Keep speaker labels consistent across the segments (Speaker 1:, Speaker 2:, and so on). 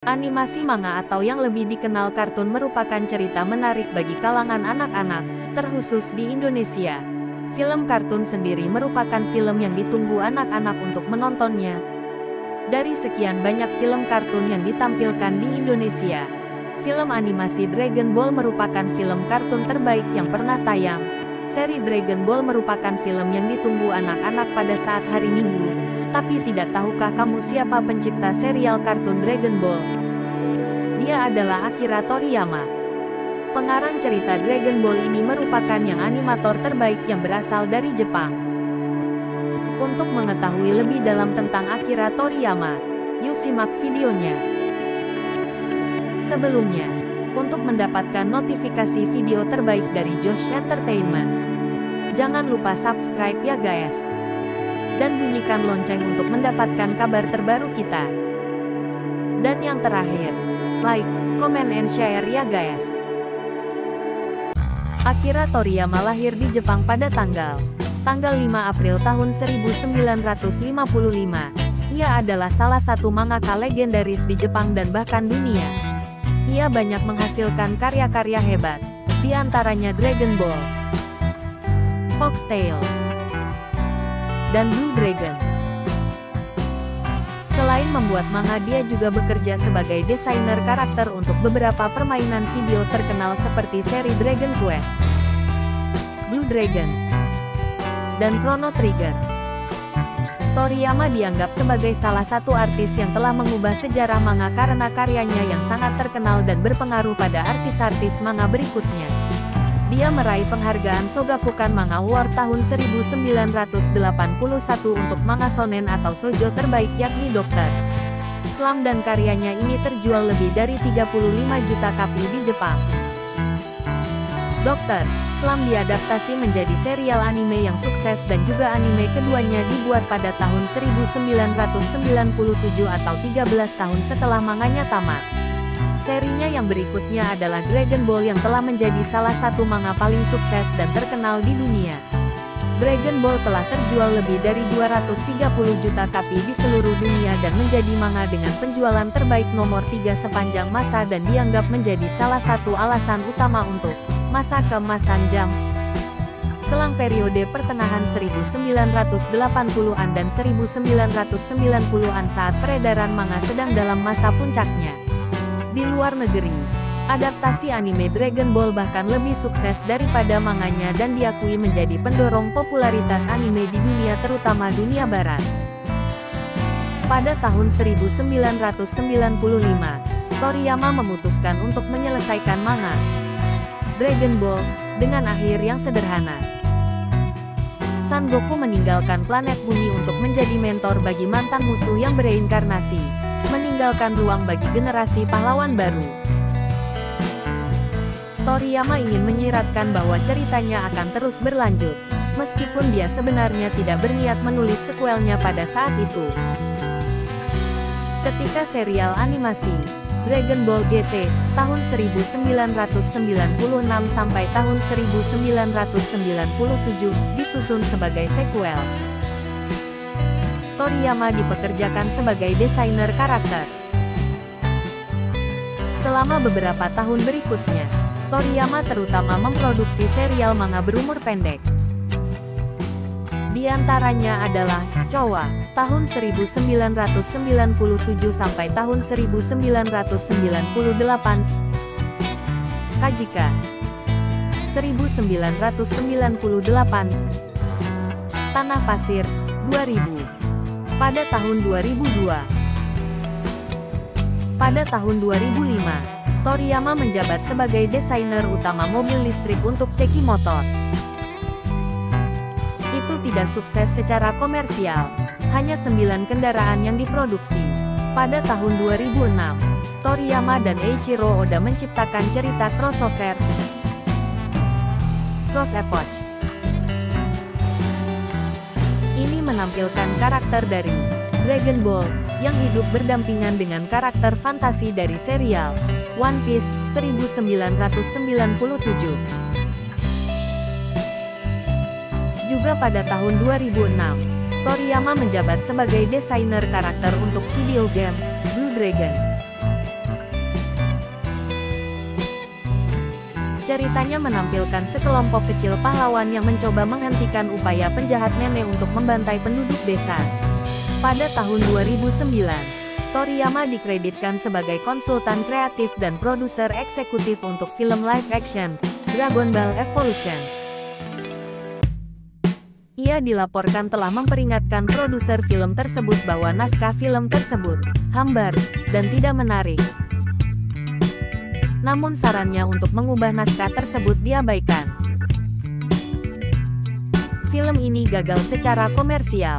Speaker 1: Animasi manga atau yang lebih dikenal kartun merupakan cerita menarik bagi kalangan anak-anak, terkhusus di Indonesia. Film kartun sendiri merupakan film yang ditunggu anak-anak untuk menontonnya. Dari sekian banyak film kartun yang ditampilkan di Indonesia, film animasi Dragon Ball merupakan film kartun terbaik yang pernah tayang. Seri Dragon Ball merupakan film yang ditunggu anak-anak pada saat hari Minggu. Tapi tidak tahukah kamu siapa pencipta serial kartun Dragon Ball? Dia adalah Akira Toriyama. Pengarang cerita Dragon Ball ini merupakan yang animator terbaik yang berasal dari Jepang. Untuk mengetahui lebih dalam tentang Akira Toriyama, yuk simak videonya. Sebelumnya, untuk mendapatkan notifikasi video terbaik dari Josh Entertainment, jangan lupa subscribe ya guys. Dan bunyikan lonceng untuk mendapatkan kabar terbaru kita. Dan yang terakhir, like, comment, and share ya guys. Akira Toriyama lahir di Jepang pada tanggal 5 April tahun 1955. Ia adalah salah satu mangaka legendaris di Jepang dan bahkan dunia. Ia banyak menghasilkan karya-karya hebat, di antaranya Dragon Ball, Fox Tale, dan Blue Dragon. Selain membuat manga, dia juga bekerja sebagai desainer karakter untuk beberapa permainan video terkenal seperti seri Dragon Quest, Blue Dragon, dan Chrono Trigger. Toriyama dianggap sebagai salah satu artis yang telah mengubah sejarah manga karena karyanya yang sangat terkenal dan berpengaruh pada artis-artis manga berikutnya. Dia meraih penghargaan Shogakukan Manga Award tahun 1981 untuk manga shonen atau shoujo terbaik yakni Dr. Slump, dan karyanya ini terjual lebih dari 35 juta kopi di Jepang. Dr. Slump diadaptasi menjadi serial anime yang sukses dan juga anime keduanya dibuat pada tahun 1997 atau 13 tahun setelah manganya tamat. Serinya yang berikutnya adalah Dragon Ball yang telah menjadi salah satu manga paling sukses dan terkenal di dunia. Dragon Ball telah terjual lebih dari 230 juta kopi di seluruh dunia dan menjadi manga dengan penjualan terbaik nomor 3 sepanjang masa dan dianggap menjadi salah satu alasan utama untuk masa keemasan Jump. Selang periode pertengahan 1980-an dan 1990-an saat peredaran manga sedang dalam masa puncaknya. Di luar negeri, adaptasi anime Dragon Ball bahkan lebih sukses daripada manganya dan diakui menjadi pendorong popularitas anime di dunia, terutama dunia barat. Pada tahun 1995, Toriyama memutuskan untuk menyelesaikan manga Dragon Ball dengan akhir yang sederhana. Son Goku meninggalkan planet bumi untuk menjadi mentor bagi mantan musuh yang bereinkarnasi, meninggalkan ruang bagi generasi pahlawan baru. Toriyama ingin menyiratkan bahwa ceritanya akan terus berlanjut, meskipun dia sebenarnya tidak berniat menulis sequelnya pada saat itu. Ketika serial animasi Dragon Ball GT tahun 1996 sampai tahun 1997 disusun sebagai sequel, Toriyama dipekerjakan sebagai desainer karakter. Selama beberapa tahun berikutnya, Toriyama terutama memproduksi serial manga berumur pendek. Di antaranya adalah Chowa tahun 1997 sampai tahun 1998, Kajika 1998, Tanah Pasir 2000. Pada tahun 2002. Pada tahun 2005, Toriyama menjabat sebagai desainer utama mobil listrik untuk Cheky Motors. Itu tidak sukses secara komersial, hanya 9 kendaraan yang diproduksi. Pada tahun 2006, Toriyama dan Eiichiro Oda menciptakan cerita crossover Cross Epoch. Ini menampilkan karakter dari Dragon Ball yang hidup berdampingan dengan karakter fantasi dari serial One Piece 1997. Juga pada tahun 2006, Toriyama menjabat sebagai desainer karakter untuk video game Blue Dragon. Ceritanya menampilkan sekelompok kecil pahlawan yang mencoba menghentikan upaya penjahat nenek untuk membantai penduduk desa. Pada tahun 2009, Toriyama dikreditkan sebagai konsultan kreatif dan produser eksekutif untuk film live action, Dragon Ball Evolution. Ia dilaporkan telah memperingatkan produser film tersebut bahwa naskah film tersebut hambar dan tidak menarik. Namun sarannya untuk mengubah naskah tersebut diabaikan. Film ini gagal secara komersial.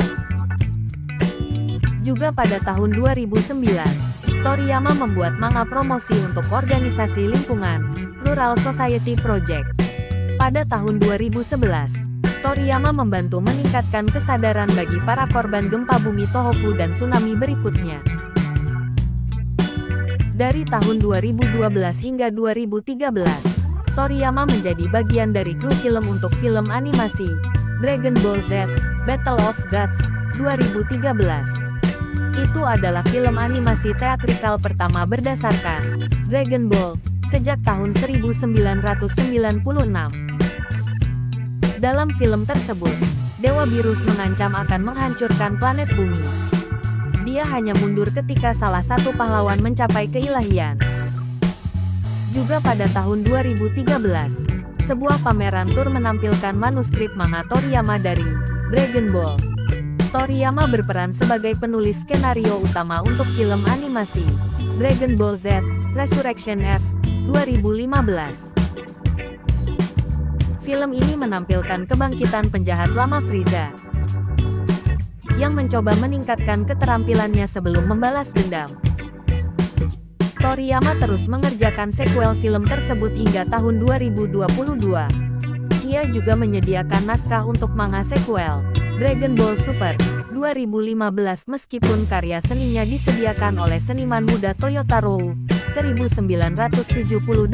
Speaker 1: Juga pada tahun 2009, Toriyama membuat manga promosi untuk organisasi lingkungan, Rural Society Project. Pada tahun 2011, Toriyama membantu meningkatkan kesadaran bagi para korban gempa bumi Tohoku dan tsunami berikutnya. Dari tahun 2012 hingga 2013, Toriyama menjadi bagian dari kru film untuk film animasi, Dragon Ball Z, Battle of Gods, 2013. Itu adalah film animasi teatrikal pertama berdasarkan Dragon Ball, sejak tahun 1996. Dalam film tersebut, Dewa Virus mengancam akan menghancurkan planet bumi. Dia hanya mundur ketika salah satu pahlawan mencapai keilahian. Juga pada tahun 2013, sebuah pameran tur menampilkan manuskrip manga Toriyama dari Dragon Ball. Toriyama berperan sebagai penulis skenario utama untuk film animasi Dragon Ball Z, Resurrection F, 2015. Film ini menampilkan kebangkitan penjahat lama Frieza yang mencoba meningkatkan keterampilannya sebelum membalas dendam. Toriyama terus mengerjakan sequel film tersebut hingga tahun 2022. Ia juga menyediakan naskah untuk manga sequel, Dragon Ball Super, 2015 meskipun karya seninya disediakan oleh seniman muda Toyotaro, 1978.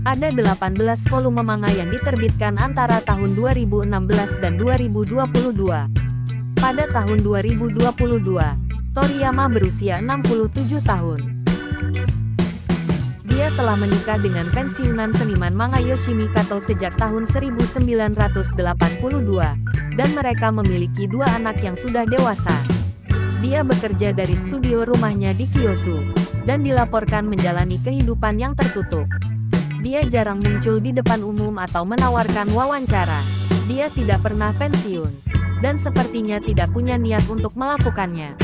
Speaker 1: Ada 18 volume manga yang diterbitkan antara tahun 2016 dan 2022. Pada tahun 2022, Toriyama berusia 67 tahun. Dia telah menikah dengan pensiunan seniman manga Yoshimi Kato sejak tahun 1982, dan mereka memiliki 2 anak yang sudah dewasa. Dia bekerja dari studio rumahnya di Kiyosu, dan dilaporkan menjalani kehidupan yang tertutup. Dia jarang muncul di depan umum atau menawarkan wawancara. Dia tidak pernah pensiun, dan sepertinya tidak punya niat untuk melakukannya.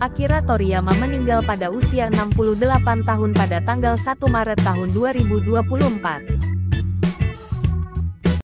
Speaker 1: Akira Toriyama meninggal pada usia 68 tahun pada tanggal 1 Maret tahun 2024.